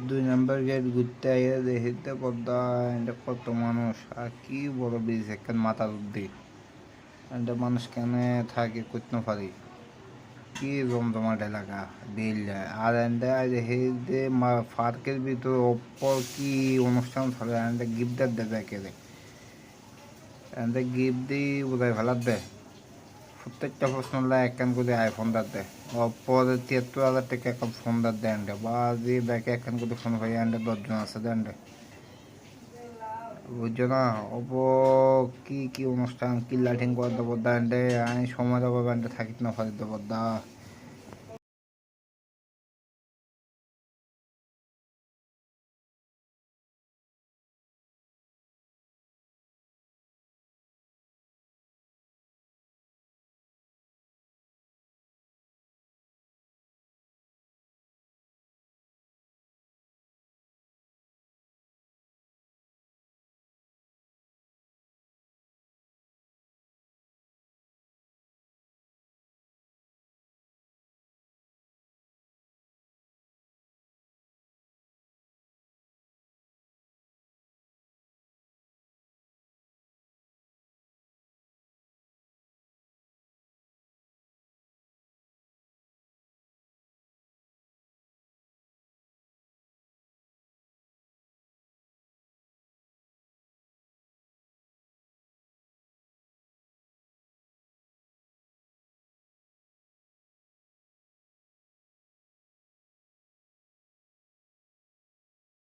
2 নম্বর gate ঘুরতে আইয়া দেখিতে পদ্মা এটা কত মানুষ আর কি বড় ব্রিজ একখান মাথার অব্দি এটা মানুষ কেন থাকে করতে না পারি কি জমজমাট এলাকা দিল যায় আর এন্ডা দেখি যে পার্কের ভিতর অপর কি অনুষ্ঠান চলে এন্ডা গিফট দেয় কে এন্ডা গিফট দিয়ে বোধহয় ফেলার দেয় প্রত্যেকটা প্রশ্ন একখান করে আইফোন দেয় অপর 73,000 টাকা একটা ফোন দেয় এন্ডা বা যে ব্যাকে একখান করে ফোন পাই এন্ডা 10 জন আছে এন্ডা বুঝছো না অপ কি কি অনুষ্ঠান কি লাইটিং করে দেবো এন্ডে আমি সময় দেবো এন্ডে থাকিত না পারি দেবো